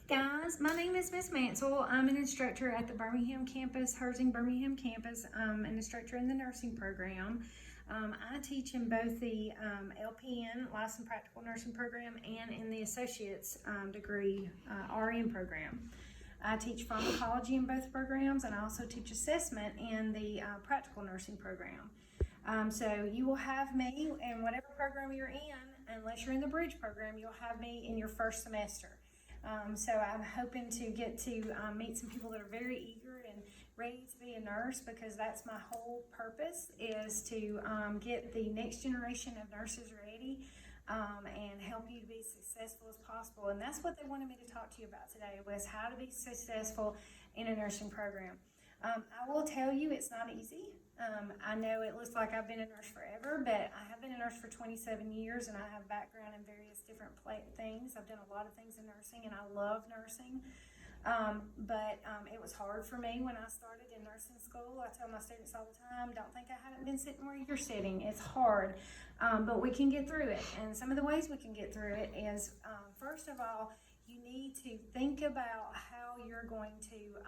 Guys, my name is Miss Manscill. I'm an instructor at the Birmingham campus, Herzing Birmingham campus. I'm an instructor in the nursing program. I teach in both the LPN, Licensed Practical Nursing Program, and in the Associate's degree RN program. I teach pharmacology in both programs, and I also teach assessment in the practical nursing program. So you will have me in whatever program you're in, unless you're in the bridge program, you'll have me in your first semester. So I'm hoping to get to meet some people that are very eager and ready to be a nurse, because that's my whole purpose, is to get the next generation of nurses ready and help you to be successful as possible. And that's what they wanted me to talk to you about today, was how to be successful in a nursing program. I will tell you, it's not easy. I know it looks like I've been a nurse forever, but I have been a nurse for 27 years, and I have background in various different things. I've done a lot of things in nursing, and I love nursing. But it was hard for me when I started in nursing school. I tell my students all the time, don't think I haven't been sitting where you're sitting. It's hard, but we can get through it. And some of the ways we can get through it is, first of all, you need to think about how you're going to,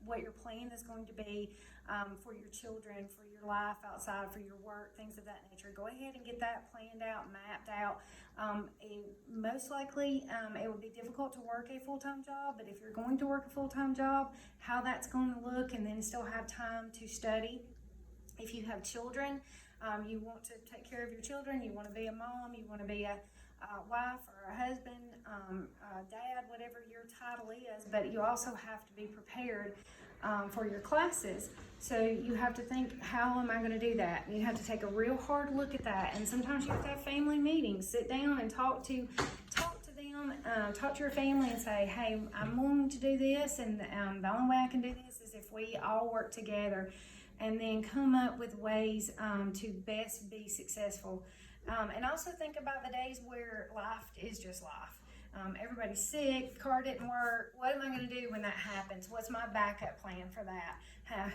what your plan is going to be for your children, for your life outside, for your work, things of that nature. Go ahead and get that planned out, mapped out. Most likely, it would be difficult to work a full-time job, but if you're going to work a full-time job, how that's going to look, and then still have time to study. If you have children, you want to take care of your children, you want to be a mom, you want to be a wife or a husband, dad, whatever your title is, but you also have to be prepared for your classes. So you have to think, how am I going to do that? You have to take a real hard look at that, and sometimes you have to have family meetings. Sit down and talk to them, talk to your family and say, hey, I'm wanting to do this, and the only way I can do this is if we all work together, and then come up with ways to best be successful. And also think about the days where life is just life. Everybody's sick, car didn't work. What am I going to do when that happens? What's my backup plan for that?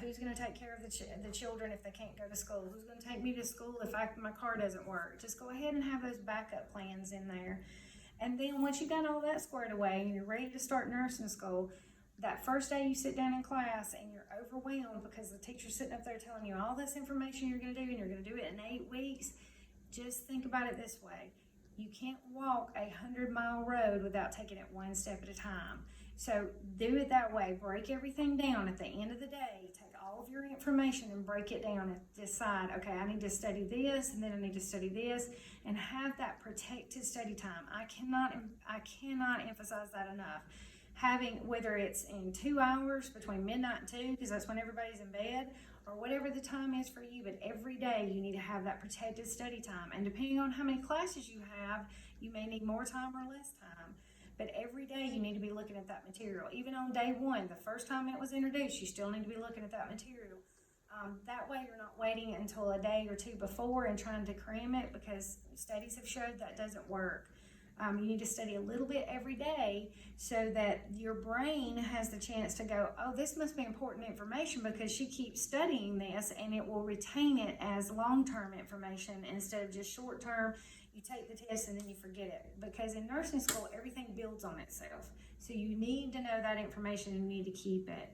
Who's going to take care of the children if they can't go to school? Who's going to take me to school if my car doesn't work? Just go ahead and have those backup plans in there. And then once you got all that squared away and you're ready to start nursing school, that first day you sit down in class and you're overwhelmed because the teacher's sitting up there telling you all this information you're going to do, and you're going to do it in 8 weeks. Just think about it this way. You can't walk a 100-mile road without taking it one step at a time. So do it that way. Break everything down at the end of the day. Take all of your information and break it down and decide, okay, I need to study this, and then I need to study this, and have that protected study time. I cannot emphasize that enough. Having, whether it's in 2 hours between midnight and 2, because that's when everybody's in bed, or whatever the time is for you, but every day you need to have that protected study time. And depending on how many classes you have, you may need more time or less time. But every day you need to be looking at that material. Even on day one, the first time it was introduced, you still need to be looking at that material. That way you're not waiting until a day or two before and trying to cram it, because studies have showed that doesn't work. You need to study a little bit every day so that your brain has the chance to go, oh, this must be important information because she keeps studying this, and it will retain it as long-term information instead of just short-term. You take the test and then you forget it, because in nursing school, everything builds on itself. So you need to know that information and you need to keep it.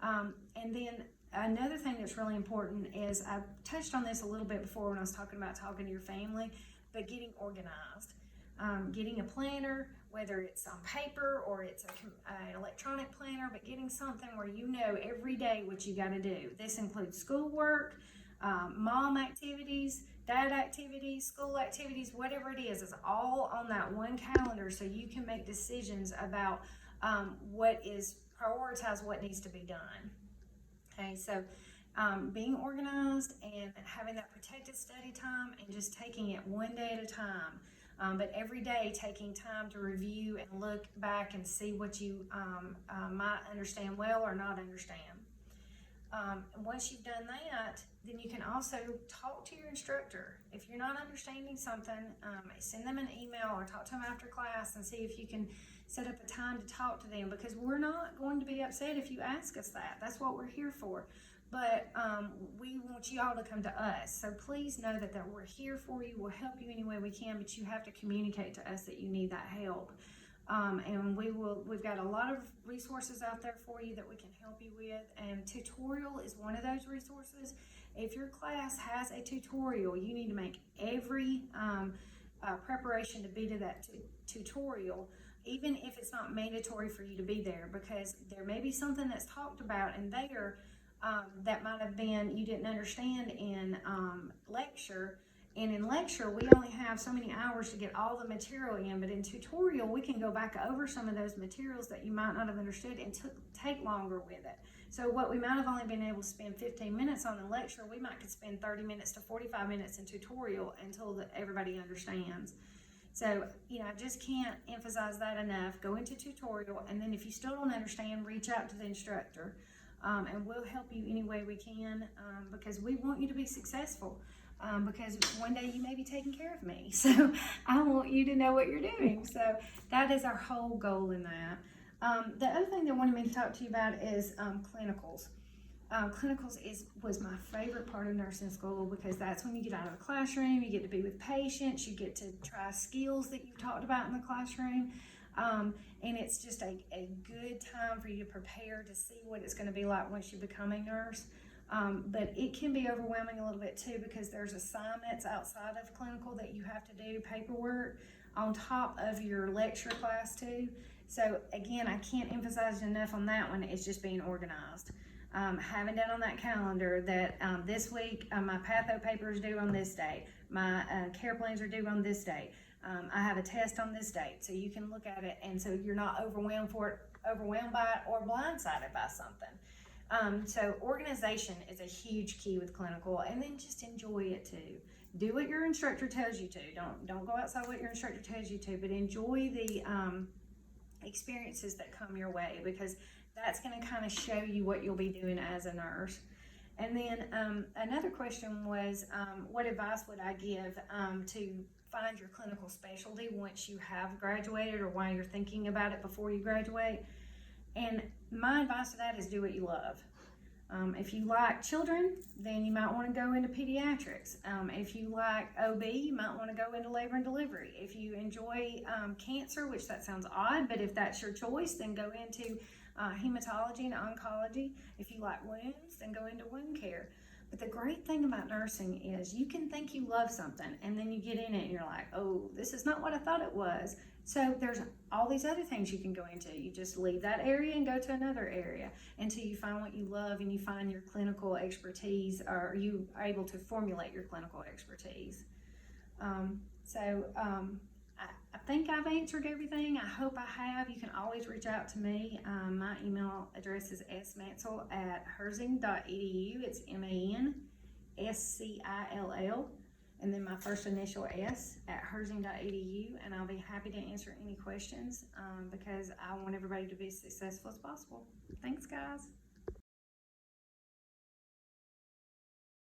And then another thing that's really important is, I touched on this a little bit before when I was talking about talking to your family, but getting organized. Getting a planner, whether it's on paper or it's an electronic planner, but getting something where you know every day what you got to do. This includes schoolwork, mom activities, dad activities, school activities, whatever it is. It's all on that one calendar, so you can make decisions about prioritize what needs to be done. Okay, so being organized and having that protected study time, and just taking it one day at a time. But every day taking time to review and look back and see what you might understand well or not understand. Once you've done that, then you can also talk to your instructor. If you're not understanding something, send them an email or talk to them after class and see if you can set up a time to talk to them, because we're not going to be upset if you ask us that. That's what we're here for. But we want you all to come to us. So please know that we're here for you. We'll help you any way we can, but you have to communicate to us that you need that help. And we've got a lot of resources out there for you that we can help you with, and tutorial is one of those resources. If your class has a tutorial, you need to make every preparation to be to that tutorial, even if it's not mandatory for you to be there, because there may be something that's talked about in there that might have been you didn't understand in lecture. And in lecture, we only have so many hours to get all the material in, but in tutorial, we can go back over some of those materials that you might not have understood and take longer with it. So what we might have only been able to spend 15 minutes on in lecture, we might could spend 30 minutes to 45 minutes in tutorial until everybody understands. So, I just can't emphasize that enough. Go into tutorial, and then if you still don't understand, reach out to the instructor, and we'll help you any way we can, because we want you to be successful. Because one day you may be taking care of me. So I want you to know what you're doing. So that is our whole goal in that. The other thing that I wanted me to talk to you about is clinicals. Clinicals was my favorite part of nursing school, because that's when you get out of the classroom, you get to be with patients, you get to try skills that you've talked about in the classroom. And it's just a good time for you to prepare to see what it's going to be like once you become a nurse. But it can be overwhelming a little bit too, because there's assignments outside of clinical that you have to do, paperwork on top of your lecture class too. So again, I can't emphasize enough on that one. It's just being organized. Having down on that calendar that this week my patho paper is due on this day, my care plans are due on this date, I have a test on this date, so you can look at it, and so you're not overwhelmed by it or blindsided by something. So organization is a huge key with clinical, and then just enjoy it too. Do what your instructor tells you to. Don't go outside what your instructor tells you to, but enjoy the experiences that come your way, because that's going to kind of show you what you'll be doing as a nurse. And then another question was, what advice would I give to find your clinical specialty once you have graduated, or while you're thinking about it before you graduate? And my advice to that is do what you love. If you like children, then you might want to go into pediatrics. If you like OB, you might want to go into labor and delivery. If you enjoy cancer, which that sounds odd, but if that's your choice, then go into hematology and oncology. If you like wounds, then go into wound care. But the great thing about nursing is you can think you love something, and then you get in it and you're like, oh, this is not what I thought it was. So there's all these other things you can go into. You just leave that area and go to another area until you find what you love and you find your clinical expertise, or you are able to formulate your clinical expertise. I think I've answered everything. I hope I have. You can always reach out to me. My email address is smanscill@herzing.edu. It's MANSCILL, and then my first initial S at herzing.edu, and I'll be happy to answer any questions because I want everybody to be as successful as possible. Thanks, guys.